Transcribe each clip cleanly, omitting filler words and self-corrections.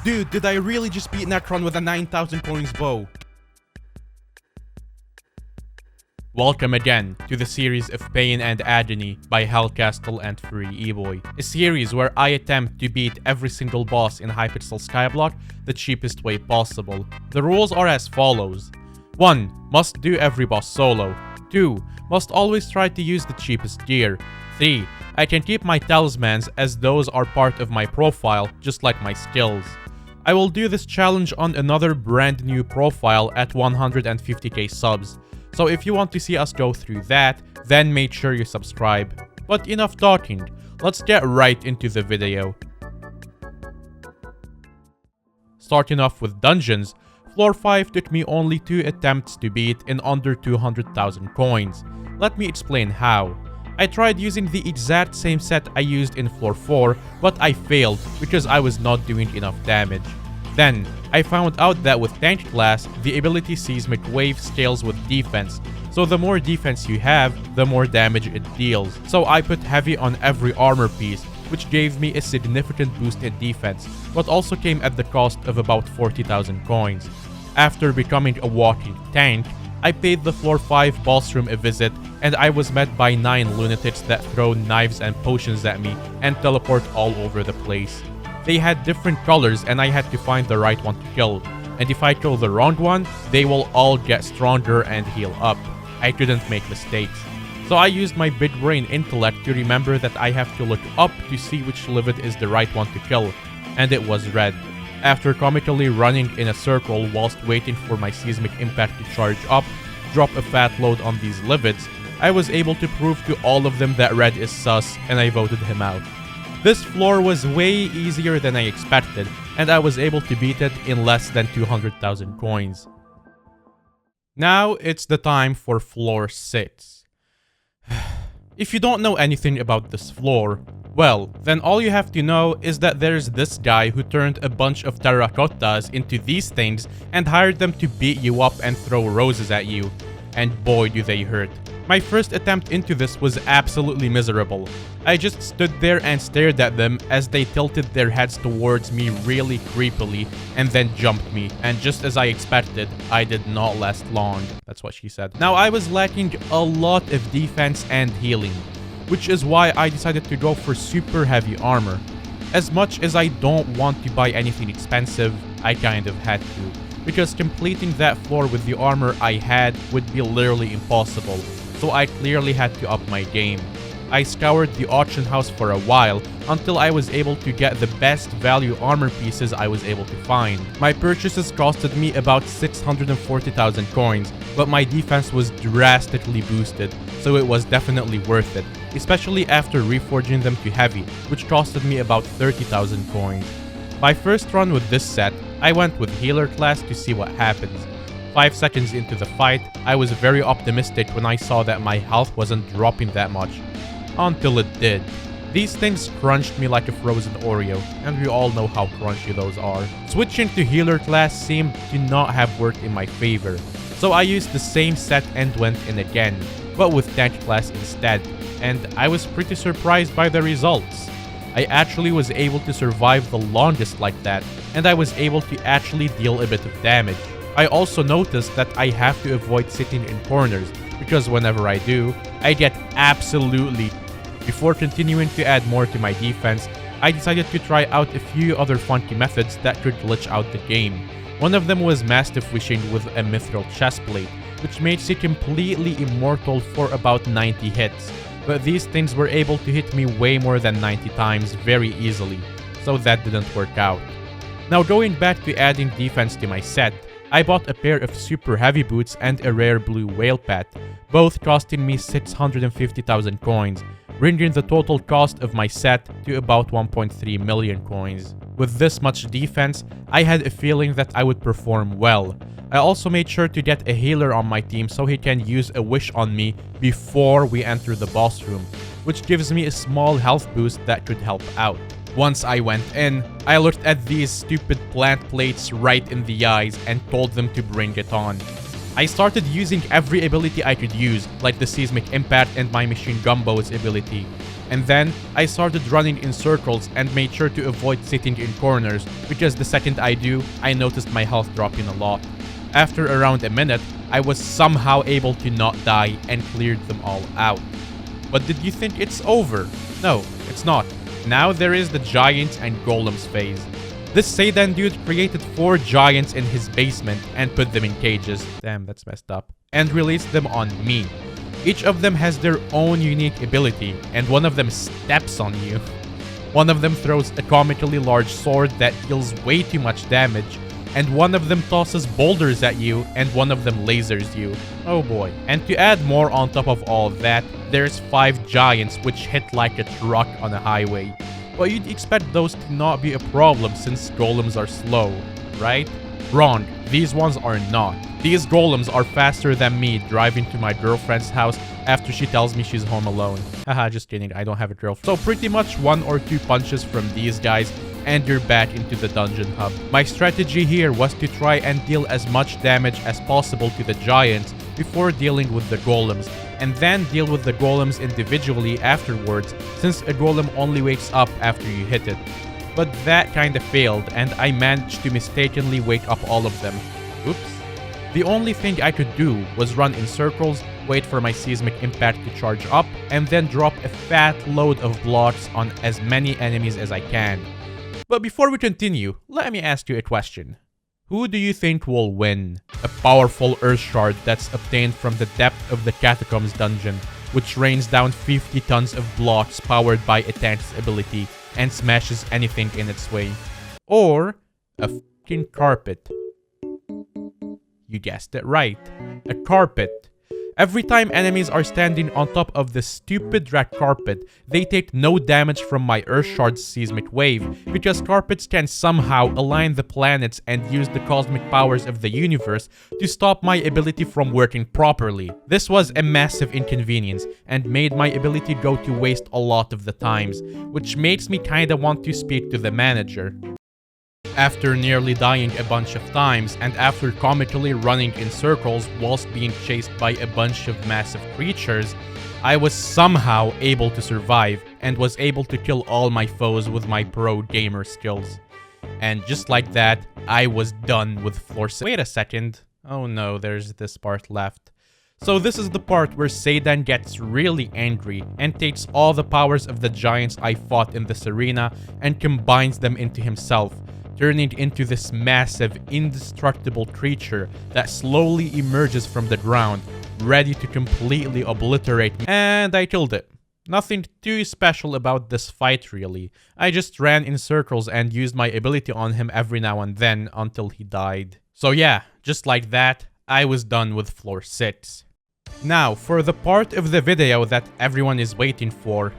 Dude, did I really just beat Necron with a 9,000 coins bow? Welcome again to the series of Pain and Agony by HellCastle and Free eBoy, a series where I attempt to beat every single boss in Hypixel Skyblock the cheapest way possible. The rules are as follows. 1. Must do every boss solo. 2. Must always try to use the cheapest gear. 3. I can keep my talismans as those are part of my profile, just like my skills. I will do this challenge on another brand new profile at 150k subs. So if you want to see us go through that, then make sure you subscribe. But enough talking, let's get right into the video. Starting off with dungeons, Floor 5 took me only 2 attempts to beat in under 200,000 coins. Let me explain how. I tried using the exact same set I used in Floor 4, but I failed because I was not doing enough damage. Then, I found out that with Tank class, the ability Seismic Wave scales with defense, so the more defense you have, the more damage it deals. So I put heavy on every armor piece, which gave me a significant boost in defense, but also came at the cost of about 40,000 coins. After becoming a walking tank, I paid the Floor 5 boss room a visit, and I was met by 9 lunatics that throw knives and potions at me and teleport all over the place. They had different colors and I had to find the right one to kill, and if I kill the wrong one, they will all get stronger and heal up. I couldn't make mistakes. So I used my big brain intellect to remember that I have to look up to see which livid is the right one to kill, and it was red. After comically running in a circle whilst waiting for my Seismic Impact to charge up, drop a fat load on these livids, I was able to prove to all of them that red is sus, and I voted him out. This floor was way easier than I expected, and I was able to beat it in less than 200,000 coins. Now it's the time for Floor 6. If you don't know anything about this floor, well, then all you have to know is that there's this guy who turned a bunch of terracottas into these things and hired them to beat you up and throw roses at you. And boy do they hurt. My first attempt into this was absolutely miserable. I just stood there and stared at them as they tilted their heads towards me really creepily and then jumped me, and just as I expected, I did not last long. That's what she said. Now I was lacking a lot of defense and healing, which is why I decided to go for super heavy armor. As much as I don't want to buy anything expensive, I kind of had to, because completing that floor with the armor I had would be literally impossible, so I clearly had to up my game. I scoured the auction house for a while until I was able to get the best value armor pieces I was able to find. My purchases costed me about 640,000 coins, but my defense was drastically boosted, so it was definitely worth it, especially after reforging them to heavy, which costed me about 30,000 coins. My first run with this set, I went with healer class to see what happens. 5 seconds into the fight, I was very optimistic when I saw that my health wasn't dropping that much. Until it did. These things crunched me like a frozen Oreo, and we all know how crunchy those are. Switching to healer class seemed to not have worked in my favor, so I used the same set and went in again, but with tank class instead, and I was pretty surprised by the results. I actually was able to survive the longest like that, and I was able to actually deal a bit of damage. I also noticed that I have to avoid sitting in corners, because whenever I do, I get absolutely. Before continuing to add more to my defense, I decided to try out a few other funky methods that could glitch out the game. One of them was Mastiff Wishing with a Mithril chestplate, which makes you completely immortal for about 90 hits. But these things were able to hit me way more than 90 times very easily, so that didn't work out. Now going back to adding defense to my set, I bought a pair of super heavy boots and a rare blue whale pet, both costing me 650,000 coins, bringing the total cost of my set to about 1.3 million coins. With this much defense, I had a feeling that I would perform well. I also made sure to get a healer on my team so he can use a wish on me before we enter the boss room, which gives me a small health boost that could help out. Once I went in, I looked at these stupid plant plates right in the eyes and told them to bring it on. I started using every ability I could use, like the Seismic Impact and my Machine Gumbo's ability. And then, I started running in circles and made sure to avoid sitting in corners, because the second I do, I noticed my health dropping a lot. After around a minute, I was somehow able to not die and cleared them all out. But did you think it's over? No, it's not. Now there is the giants and golems phase. This Satan dude created 4 giants in his basement and put them in cages. Damn, that's messed up. And released them on me. Each of them has their own unique ability, and one of them steps on you. One of them throws a comically large sword that deals way too much damage, and one of them tosses boulders at you, and one of them lasers you. Oh boy. And to add more on top of all that, there's 5 giants which hit like a truck on a highway. But you'd expect those to not be a problem since golems are slow, right? Wrong, these ones are not. These golems are faster than me driving to my girlfriend's house after she tells me she's home alone. Haha, just kidding, I don't have a girlfriend. So pretty much 1 or 2 punches from these guys and you're back into the dungeon hub. My strategy here was to try and deal as much damage as possible to the giants before dealing with the golems, and then deal with the golems individually afterwards, since a golem only wakes up after you hit it. But that kinda failed, and I managed to mistakenly wake up all of them. Oops. The only thing I could do was run in circles, wait for my seismic impact to charge up, and then drop a fat load of blocks on as many enemies as I can. But before we continue, let me ask you a question. Who do you think will win? A powerful earth shard that's obtained from the depth of the catacombs dungeon, which rains down 50 tons of blocks powered by a tank's ability and smashes anything in its way. Or a fucking carpet. You guessed it right. A carpet. Every time enemies are standing on top of the stupid rat carpet, they take no damage from my Earth Shard's seismic wave, because carpets can somehow align the planets and use the cosmic powers of the universe to stop my ability from working properly. This was a massive inconvenience, and made my ability go to waste a lot of the times, which makes me kinda want to speak to the manager. After nearly dying a bunch of times, and after comically running in circles whilst being chased by a bunch of massive creatures, I was somehow able to survive, and was able to kill all my foes with my pro gamer skills. And just like that, I was done with floor 6. Wait a second. Oh no, there's this part left. So this is the part where Satan gets really angry and takes all the powers of the giants I fought in this arena and combines them into himself, turning into this massive, indestructible creature that slowly emerges from the ground, ready to completely obliterate me. And I killed it. Nothing too special about this fight really. I just ran in circles and used my ability on him every now and then until he died. So yeah, just like that, I was done with floor 6. Now, for the part of the video that everyone is waiting for,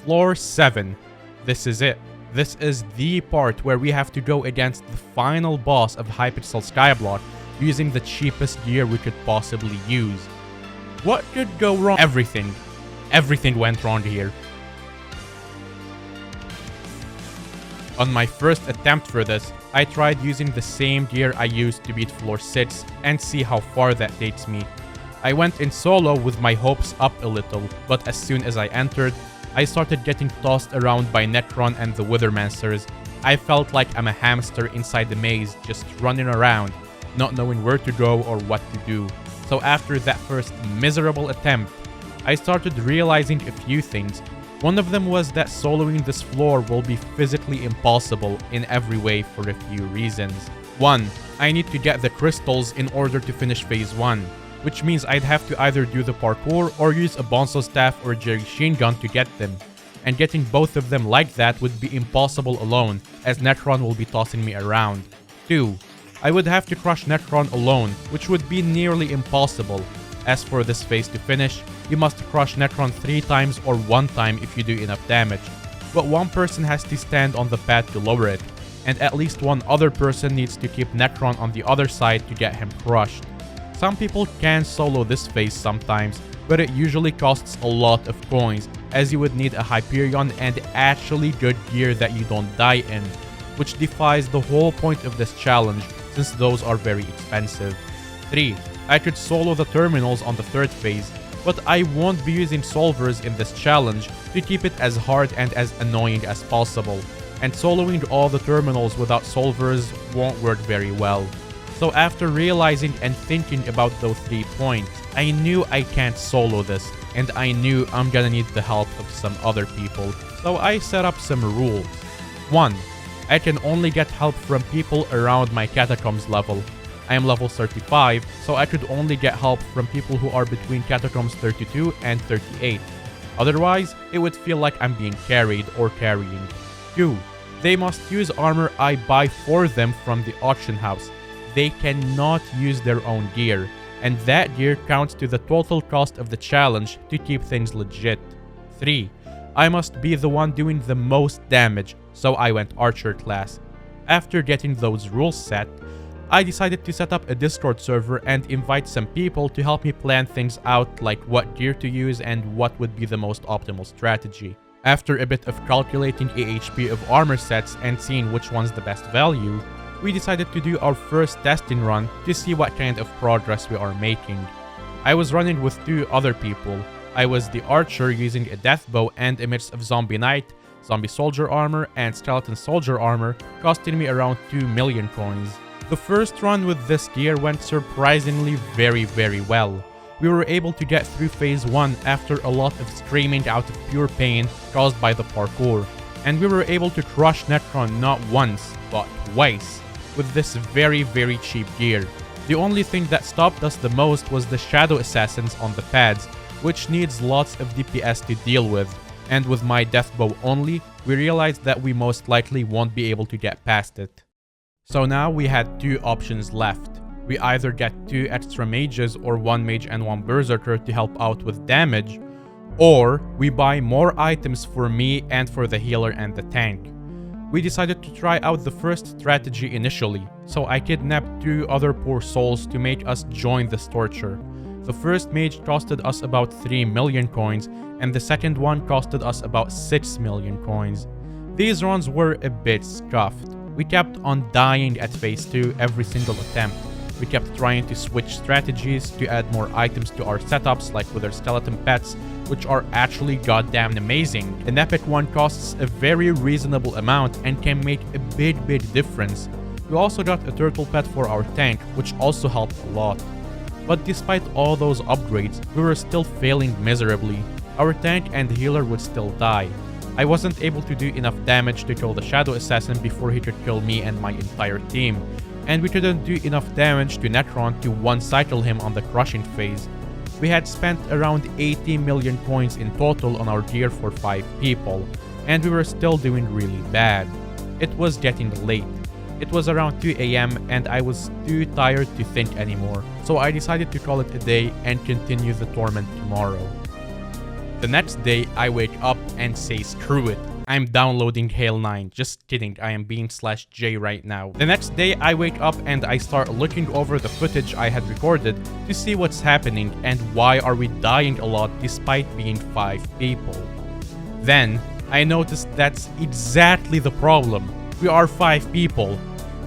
floor 7. This is it. This is the part where we have to go against the final boss of Hypixel Skyblock using the cheapest gear we could possibly use. What could go wrong? Everything. Everything went wrong here. On my first attempt for this, I tried using the same gear I used to beat floor 6 and see how far that takes me. I went in solo with my hopes up a little, but as soon as I entered, I started getting tossed around by Necron and the Withermancers. I felt like I'm a hamster inside the maze, just running around, not knowing where to go or what to do. So after that first miserable attempt, I started realizing a few things. One of them was that soloing this floor will be physically impossible in every way for a few reasons. 1. I need to get the crystals in order to finish phase 1. Which means I'd have to either do the parkour or use a Bonzo staff or Jerry Sheen gun to get them. And getting both of them like that would be impossible alone, as Necron will be tossing me around. 2. I would have to crush Necron alone, which would be nearly impossible. As for this phase to finish, you must crush Necron 3 times or 1 time if you do enough damage. But one person has to stand on the pad to lower it, and at least one other person needs to keep Necron on the other side to get him crushed. Some people can solo this phase sometimes, but it usually costs a lot of coins, as you would need a Hyperion and actually good gear that you don't die in, which defies the whole point of this challenge since those are very expensive. 3. I could solo the terminals on the 3rd phase, but I won't be using solvers in this challenge to keep it as hard and as annoying as possible, and soloing all the terminals without solvers won't work very well. So after realizing and thinking about those 3 points, I knew I can't solo this, and I knew I'm gonna need the help of some other people, so I set up some rules. 1. I can only get help from people around my catacombs level. I am level 35, so I could only get help from people who are between catacombs 32 and 38. Otherwise, it would feel like I'm being carried or carrying. 2. They must use armor I buy for them from the auction house. They cannot use their own gear, and that gear counts to the total cost of the challenge to keep things legit. 3. I must be the one doing the most damage, so I went Archer class. After getting those rules set, I decided to set up a Discord server and invite some people to help me plan things out, like what gear to use and what would be the most optimal strategy. After a bit of calculating AHP of armor sets and seeing which one's the best value, we decided to do our first testing run to see what kind of progress we are making. I was running with 2 other people. I was the archer using a death bow and a mix of zombie knight, zombie soldier armor, and skeleton soldier armor, costing me around 2 million coins. The first run with this gear went surprisingly very well. We were able to get through phase 1 after a lot of screaming out of pure pain caused by the parkour, and we were able to crush Necron not once, but twice, with this very cheap gear. The only thing that stopped us the most was the shadow assassins on the pads, which needs lots of DPS to deal with, and with my death bow only, we realized that we most likely won't be able to get past it. So now we had 2 options left. We either get 2 extra mages or 1 mage and 1 berserker to help out with damage, or we buy more items for me and for the healer and the tank. We decided to try out the first strategy initially, so I kidnapped 2 other poor souls to make us join this torture. The first mage costed us about 3 million coins, and the second one costed us about 6 million coins. These runs were a bit scuffed. We kept on dying at phase 2 every single attempt. We kept trying to switch strategies to add more items to our setups, like with our skeleton pets, which are actually goddamn amazing. An epic one costs a very reasonable amount and can make a big difference. We also got a turtle pet for our tank, which also helped a lot. But despite all those upgrades, we were still failing miserably. Our tank and healer would still die. I wasn't able to do enough damage to kill the shadow assassin before he could kill me and my entire team, and we couldn't do enough damage to Necron to one-cycle him on the crushing phase. We had spent around 80 million coins in total on our gear for 5 people, and we were still doing really bad. It was getting late. It was around 2 AM and I was too tired to think anymore, so I decided to call it a day and continue the torment tomorrow. The next day, I wake up and say screw it. I'm downloading Halo 9. Just kidding, I am being /J right now. The next day, I wake up and I start looking over the footage I had recorded to see what's happening and why are we dying a lot despite being 5 people. Then, I noticed that's exactly the problem. We are 5 people.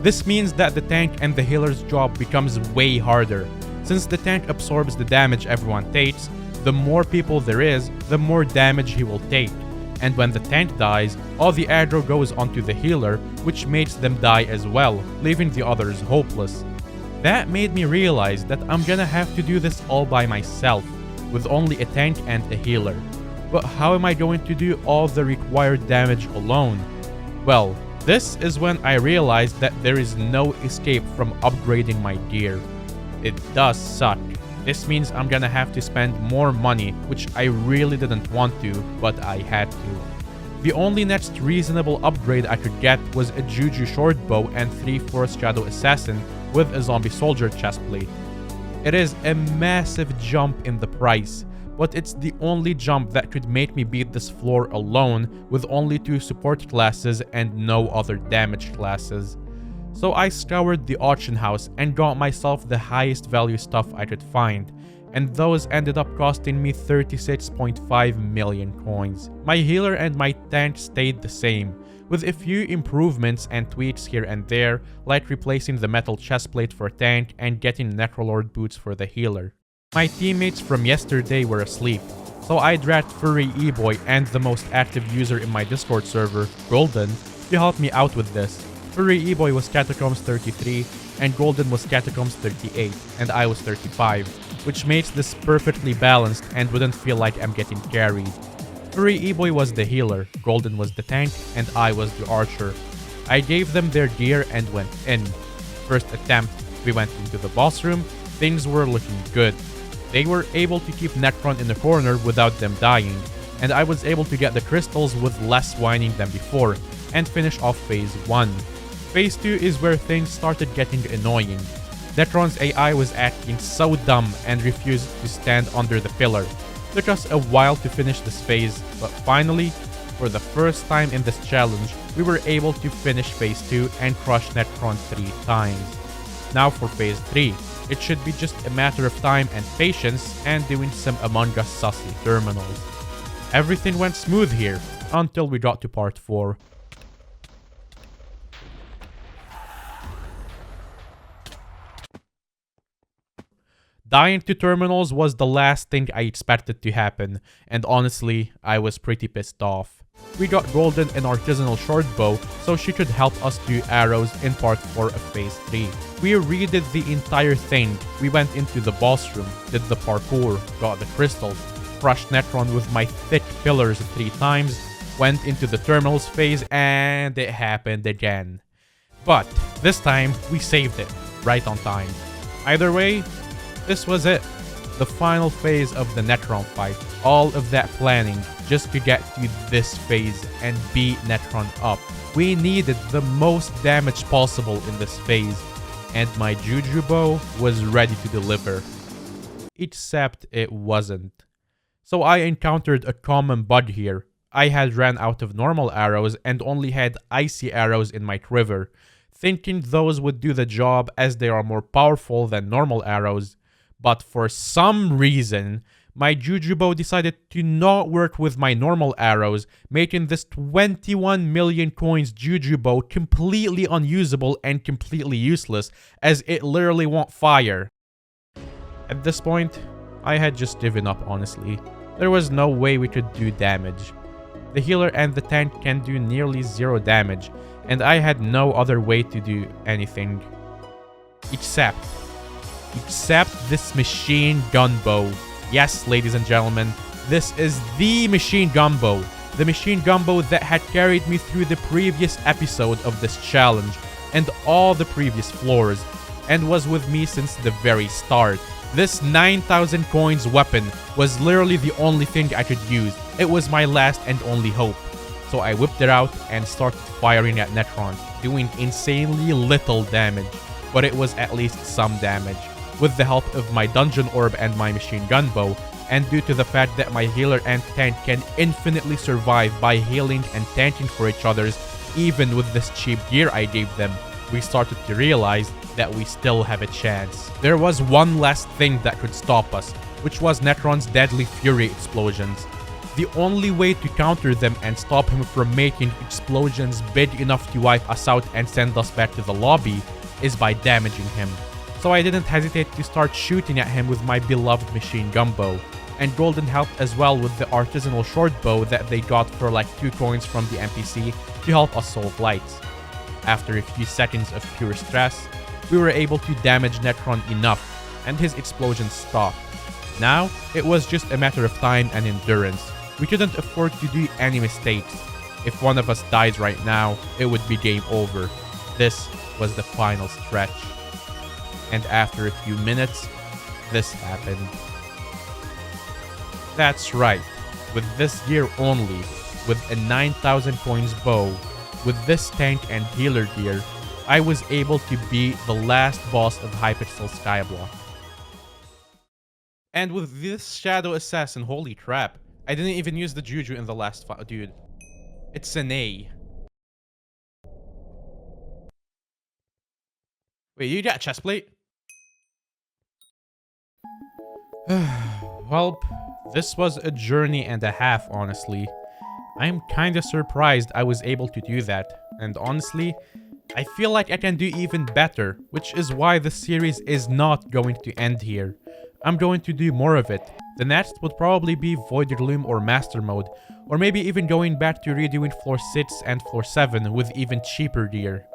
This means that the tank and the healer's job becomes way harder. Since the tank absorbs the damage everyone takes, the more people there is, the more damage he will take. And when the tank dies, all the aggro goes onto the healer, which makes them die as well, leaving the others hopeless. That made me realize that I'm gonna have to do this all by myself, with only a tank and a healer. But how am I going to do all the required damage alone? Well, this is when I realized that there is no escape from upgrading my gear. It does suck. This means I'm gonna have to spend more money, which I really didn't want to, but I had to. The only next reasonable upgrade I could get was a Juju shortbow and 3 Force Shadow Assassin with a zombie soldier chestplate. It is a massive jump in the price, but it's the only jump that could make me beat this floor alone with only 2 support classes and no other damage classes. So I scoured the auction house and got myself the highest value stuff I could find, and those ended up costing me 36.5 million coins. My healer and my tank stayed the same, with a few improvements and tweaks here and there, like replacing the metal chestplate for tank and getting Necrolord boots for the healer. My teammates from yesterday were asleep, So I dragged Furry E-Boy and the most active user in my Discord server, Golden, to help me out with this. Furry E-Boy was Catacombs 33, and Golden was Catacombs 38, and I was 35, which makes this perfectly balanced and wouldn't feel like I'm getting carried. Furry E-Boy was the healer, Golden was the tank, and I was the archer. I gave them their gear and went in. First attempt, we went into the boss room, things were looking good. They were able to keep Necron in the corner without them dying, and I was able to get the crystals with less whining than before, and finish off phase 1. Phase 2 is where things started getting annoying. Necron's AI was acting so dumb and refused to stand under the pillar. Took us a while to finish this phase, but finally, for the first time in this challenge, we were able to finish phase 2 and crush Necron 3 times. Now for phase 3, it should be just a matter of time and patience and doing some Among Us sussy terminals. Everything went smooth here, until we got to part 4. Dying to terminals was the last thing I expected to happen, and honestly, I was pretty pissed off. We got Golden an artisanal short bow, so she could help us do arrows in part 4 of phase 3. We redid the entire thing. We went into the boss room, did the parkour, got the crystals, crushed Necron with my thick pillars 3 times, went into the terminals phase, and it happened again. But this time, we saved it, right on time. Either way, this was it. The final phase of the Necron fight. All of that planning just to get to this phase and beat Necron up. We needed the most damage possible in this phase, and my Juju bow was ready to deliver. Except it wasn't. So I encountered a common bug here. I had ran out of normal arrows and only had icy arrows in my quiver, thinking those would do the job as they are more powerful than normal arrows. But for some reason, my Juju bow decided to not work with my normal arrows, making this 21 million coins Juju bow completely unusable and completely useless, as it literally won't fire. At this point, I had just given up, honestly. There was no way we could do damage. The healer and the tank can do nearly 0 damage, and I had no other way to do anything. Except this machine gun bow. Yes, ladies and gentlemen, this is the machine gun bow. The machine gun bow that had carried me through the previous episode of this challenge and all the previous floors, and was with me since the very start. This 9,000 coins weapon was literally the only thing I could use. It was my last and only hope. So I whipped it out and started firing at Necron, doing insanely little damage, but it was at least some damage. With the help of my dungeon orb and my machine gun bow, and due to the fact that my healer and tank can infinitely survive by healing and tanking for each other's, even with this cheap gear I gave them, we started to realize that we still have a chance. There was one last thing that could stop us, which was Necron's deadly fury explosions. The only way to counter them and stop him from making explosions big enough to wipe us out and send us back to the lobby is by damaging him. So I didn't hesitate to start shooting at him with my beloved machine gun bow. And Golden helped as well with the artisanal short bow that they got for like 2 coins from the NPC to help us solve lights. After a few seconds of pure stress, we were able to damage Necron enough, and his explosions stopped. Now, it was just a matter of time and endurance. We couldn't afford to do any mistakes. If one of us dies right now, it would be game over. This was the final stretch. And after a few minutes, this happened. That's right, with this gear only, with a 9,000 coins bow, with this tank and healer gear, I was able to beat the last boss of Hypixel Skyblock. And with this Shadow Assassin, holy crap, I didn't even use the Juju in the last fight, dude. It's an A. Wait, you got a chest plate? Well, this was a journey and a half, honestly. I'm kinda surprised I was able to do that, and honestly, I feel like I can do even better, which is why the series is not going to end here. I'm going to do more of it. The next would probably be Voided Loom or Master Mode, or maybe even going back to redoing Floor 6 and Floor 7 with even cheaper gear.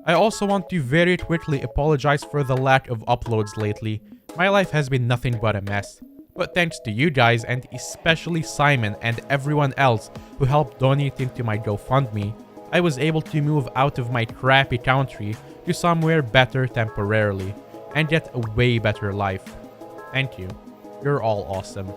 I also want to very quickly apologize for the lack of uploads lately. My life has been nothing but a mess. But thanks to you guys, and especially Simon and everyone else who helped donate into my GoFundMe, I was able to move out of my crappy country to somewhere better temporarily, and get a way better life. Thank you. You're all awesome.